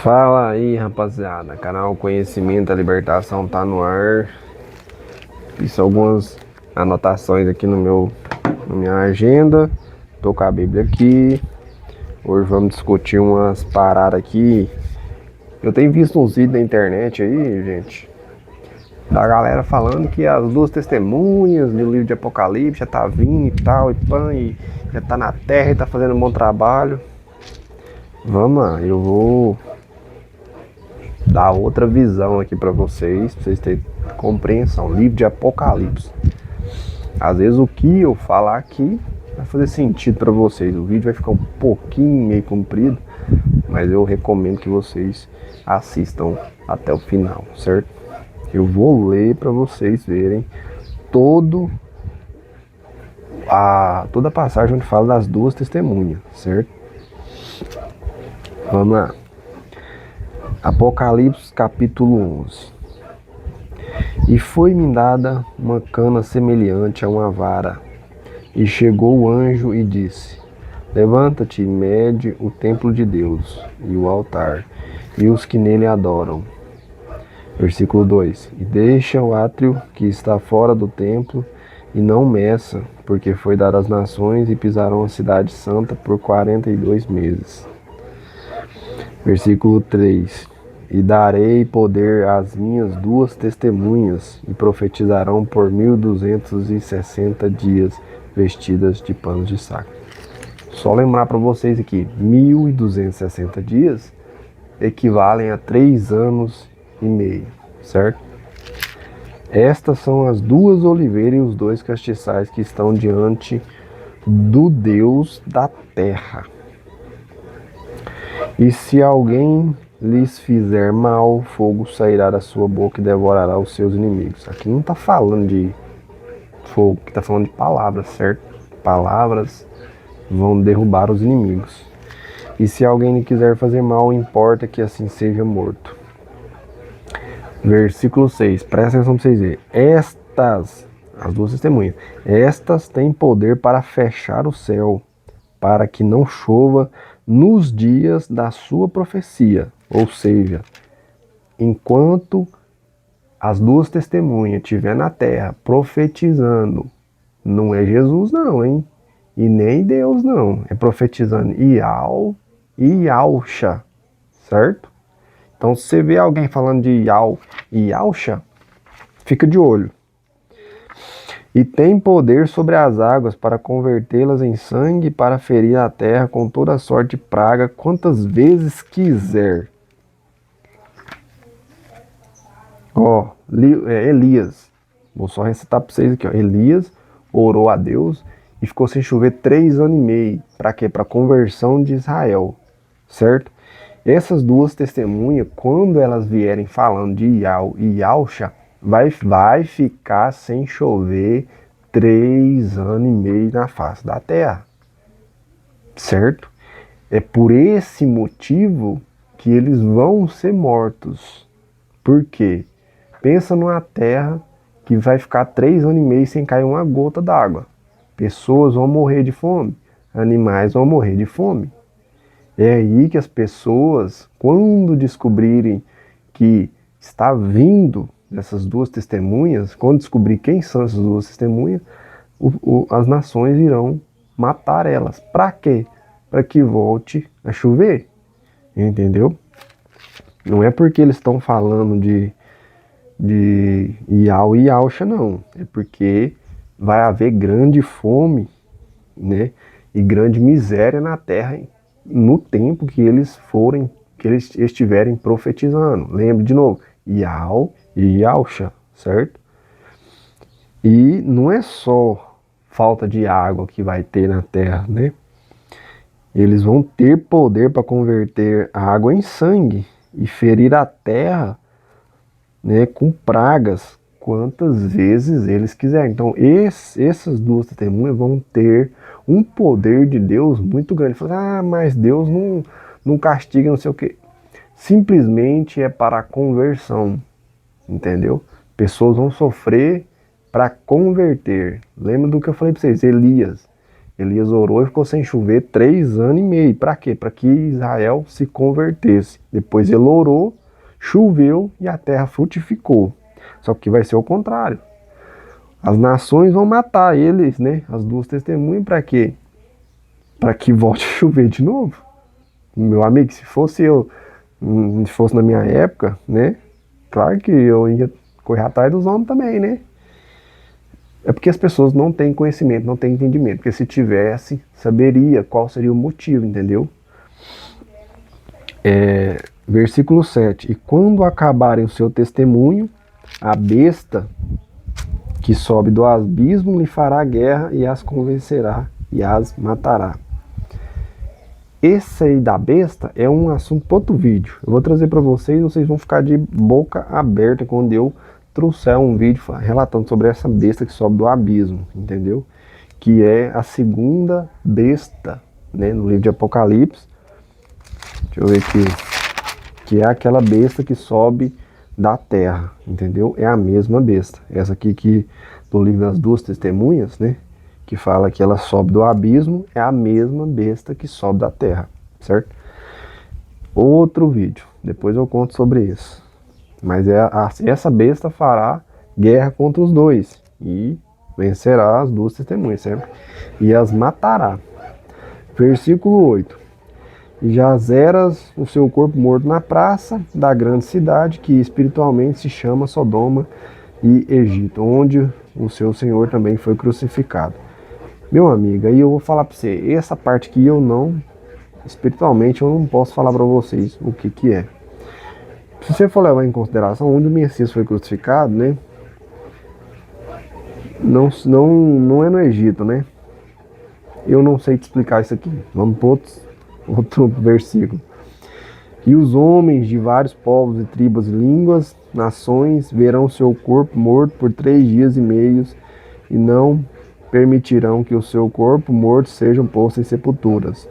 Fala aí, rapaziada. Canal Conhecimento, a Libertação tá no ar. Fiz algumas anotações aqui na minha agenda. Tô com a Bíblia aqui. Hoje vamos discutir umas paradas aqui. Eu tenho visto uns vídeos na internet aí, gente, da galera falando que as duas testemunhas do livro de Apocalipse já tá vindo e tal, e já tá na terra e tá fazendo um bom trabalho. Vamos lá, eu vou dar outra visão aqui pra vocês terem compreensão. Livro de Apocalipse. Às vezes o que eu falar aqui vai fazer sentido pra vocês. O vídeo vai ficar um pouquinho meio comprido, mas eu recomendo que vocês assistam até o final, certo? Eu vou ler pra vocês verem toda a passagem onde fala das duas testemunhas, certo? Vamos lá. Apocalipse capítulo 11. E foi-me dada uma cana semelhante a uma vara, e chegou o anjo e disse: Levanta-te e mede o templo de Deus, e o altar, e os que nele adoram. Versículo 2: E deixa o átrio que está fora do templo, e não meça, porque foi dado às nações, e pisarão a cidade santa por 42 meses. Versículo 3: E darei poder às minhas duas testemunhas, e profetizarão por 1260 dias, vestidas de panos de saco. Só lembrar para vocês aqui, 1260 dias equivalem a 3 anos e meio, certo? Estas são as duas oliveiras e os dois castiçais que estão diante do Deus da terra. E se alguém lhes fizer mal, fogo sairá da sua boca e devorará os seus inimigos. Aqui não está falando de fogo, aqui está falando de palavras, certo? Palavras vão derrubar os inimigos. E se alguém lhe quiser fazer mal, importa que assim seja morto. Versículo 6, presta atenção para vocês verem. As duas testemunhas, estas têm poder para fechar o céu, para que não chova nos dias da sua profecia. Ou seja, enquanto as duas testemunhas estiver na terra profetizando, não é Jesus não, hein? E nem Deus não, é profetizando Ial e Ialxa, certo? Então se você vê alguém falando de Ial e Ialxa, fica de olho. E tem poder sobre as águas para convertê-las em sangue, para ferir a terra com toda sorte de praga, quantas vezes quiser. Elias, vou só recitar para vocês aqui, ó. Elias orou a Deus e ficou sem chover 3 anos e meio. Para quê? Para a conversão de Israel, certo? Essas duas testemunhas, quando elas vierem falando de Ial e Ialxa, vai ficar sem chover 3 anos e meio na face da terra, certo? É por esse motivo que eles vão ser mortos. Por quê? Pensa numa terra que vai ficar 3 anos e meio sem cair uma gota d'água. Pessoas vão morrer de fome, animais vão morrer de fome. É aí que as pessoas, quando descobrirem que está vindo dessas duas testemunhas, quando descobrir quem são essas duas testemunhas, as nações irão matar elas. Para quê? Para que volte a chover. Entendeu? Não é porque eles estão falando de Ial e Ialxa, não. É porque vai haver grande fome, né? E grande miséria na terra no tempo que eles estiverem profetizando. Lembre de novo, Ial e Ialxa, certo? E não é só falta de água que vai ter na terra, né? Eles vão ter poder para converter a água em sangue e ferir a terra, né, com pragas, quantas vezes eles quiserem. Então, essas duas testemunhas vão ter um poder de Deus muito grande. Fala, mas Deus não castiga, não sei o que. Simplesmente é para a conversão, entendeu? Pessoas vão sofrer para converter. Lembra do que eu falei para vocês? Elias Elias orou e ficou sem chover 3 anos e meio. Para quê? Para que Israel se convertesse. Depois ele orou, choveu e a terra frutificou. Só que vai ser o contrário. As nações vão matar eles, né? As duas testemunhas, para quê? Para que volte a chover de novo. Meu amigo, se fosse eu, se fosse na minha época, né? Claro que eu ia correr atrás dos homens também, né? É porque as pessoas não têm conhecimento, não têm entendimento. Porque se tivesse, saberia qual seria o motivo, entendeu? Versículo 7. E quando acabarem o seu testemunho, a besta que sobe do abismo lhe fará guerra e as convencerá e as matará. Esse aí da besta é um assunto para outro vídeo. Eu vou trazer para vocês vão ficar de boca aberta quando eu trouxer um vídeo relatando sobre essa besta que sobe do abismo, entendeu? Que é a segunda besta, né, no livro de Apocalipse. Deixa eu ver aqui. Que é aquela besta que sobe da terra, entendeu? É a mesma besta. Essa aqui que do livro das duas testemunhas, né? Que fala que ela sobe do abismo, é a mesma besta que sobe da terra, certo? Outro vídeo, depois eu conto sobre isso. Mas essa besta fará guerra contra os dois e vencerá as duas testemunhas, certo? E as matará. Versículo 8. E jazeras o seu corpo morto na praça da grande cidade, que espiritualmente se chama Sodoma e Egito, onde o seu Senhor também foi crucificado. Meu amigo, aí eu vou falar para você, essa parte que eu não, espiritualmente eu não posso falar para vocês o que é. Se você for levar em consideração onde o Messias foi crucificado, né? Não é no Egito, né? Eu não sei te explicar isso aqui. Vamos para outro versículo. E os homens de vários povos e tribos, línguas, nações, verão seu corpo morto por 3 dias e meio e não permitirão que o seu corpo morto sejam postos em sepulturas.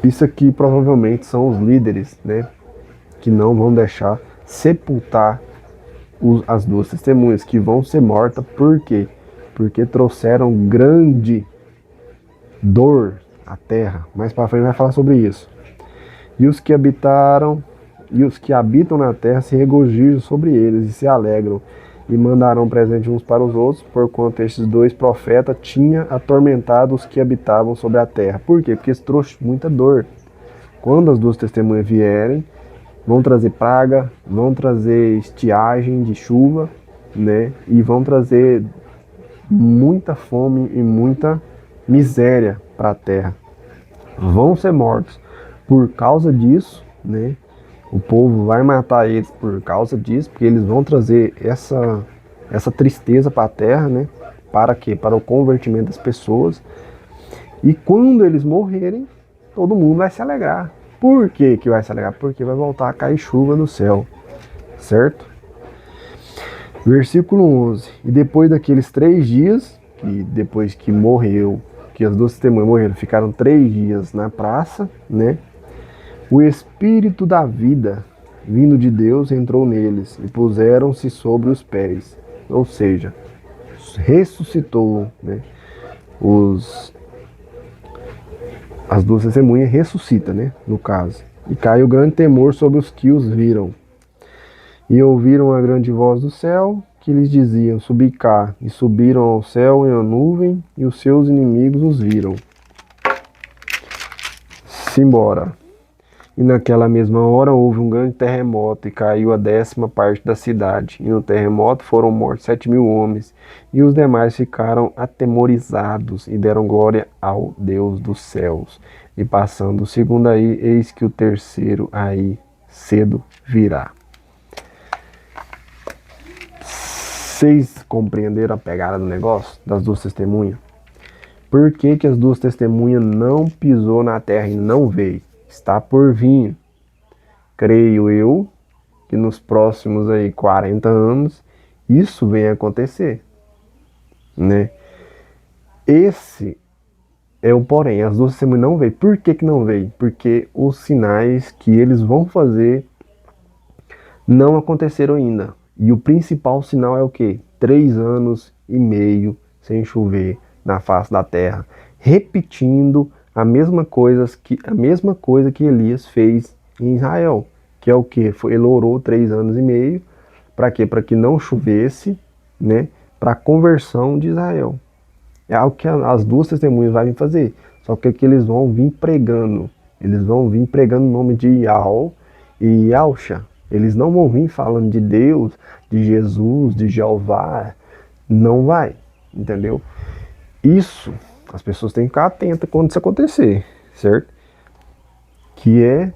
Isso aqui provavelmente são os líderes, né, que não vão deixar sepultar as duas testemunhas, que vão ser mortas. Por quê? Porque trouxeram grande dor à terra. Mais para frente vai falar sobre isso. E os que habitam na terra se regozijam sobre eles e se alegram, e mandarão presente uns para os outros, porquanto estes dois profetas tinham atormentado os que habitavam sobre a terra. Por quê? Porque eles trouxeram muita dor. Quando as duas testemunhas vierem, vão trazer praga, vão trazer estiagem de chuva, né? E vão trazer muita fome e muita miséria para a terra. Vão ser mortos por causa disso, né? O povo vai matar eles por causa disso, porque eles vão trazer essa tristeza para a terra, né? Para quê? Para o convertimento das pessoas. E quando eles morrerem, todo mundo vai se alegrar. Por que que vai se alegrar? Porque vai voltar a cair chuva do céu, certo? Versículo 11. E depois daqueles 3 dias, que depois que morreu, que as duas testemunhas morreram, ficaram 3 dias na praça, né? O Espírito da vida, vindo de Deus, entrou neles e puseram-se sobre os pés. Ou seja, ressuscitou, né? As duas testemunhas ressuscitam, né? No caso. E caiu grande temor sobre os que os viram. E ouviram a grande voz do céu, que lhes diziam, subi cá. E subiram ao céu em uma nuvem, e os seus inimigos os viram. Simbora. E naquela mesma hora houve um grande terremoto, e caiu a 10ª parte da cidade. E no terremoto foram mortos 7.000 homens, e os demais ficaram atemorizados, e deram glória ao Deus dos céus. E passando o segundo aí, eis que o terceiro aí cedo virá. Vocês compreenderam a pegada do negócio das duas testemunhas? Por que que as duas testemunhas não pisou na terra e não veio? Está por vir. Creio eu que nos próximos aí 40 anos isso venha acontecer, né? Esse é o porém, as duas testemunhas não veio. Por que que não veio? Porque os sinais que eles vão fazer não aconteceram ainda. E o principal sinal é o quê? 3 anos e meio sem chover, na face da terra, repetindo a mesma coisa que Elias fez em Israel, que é o que? Ele orou 3 anos e meio, para quê? Para que não chovesse, né? Para a conversão de Israel. É algo que as duas testemunhas vão vir fazer. Só que eles vão vir pregando. Eles vão vir pregando o nome de Yahweh e Yahusha. Eles não vão vir falando de Deus, de Jesus, de Jeová. Não vai. Entendeu? Isso, as pessoas têm que ficar atentas quando isso acontecer. Certo? Que é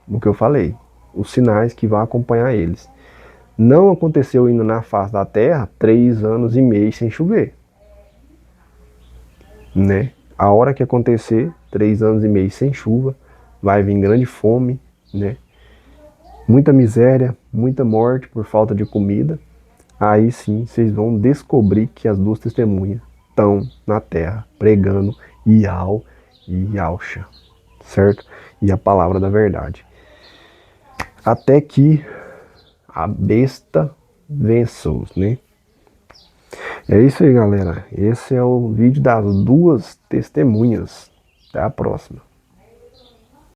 o que eu falei. Os sinais que vão acompanhar eles. Não aconteceu ainda na face da terra 3 anos e meio sem chover. Né? A hora que acontecer, 3 anos e meio sem chuva, vai vir grande fome, né? Muita miséria, muita morte por falta de comida. Aí sim vocês vão descobrir que as duas testemunhas estão na terra pregando Iau e Yausha, certo? E a palavra da verdade. Até que a besta vençou, né? É isso aí, galera. Esse é o vídeo das duas testemunhas. Até a próxima.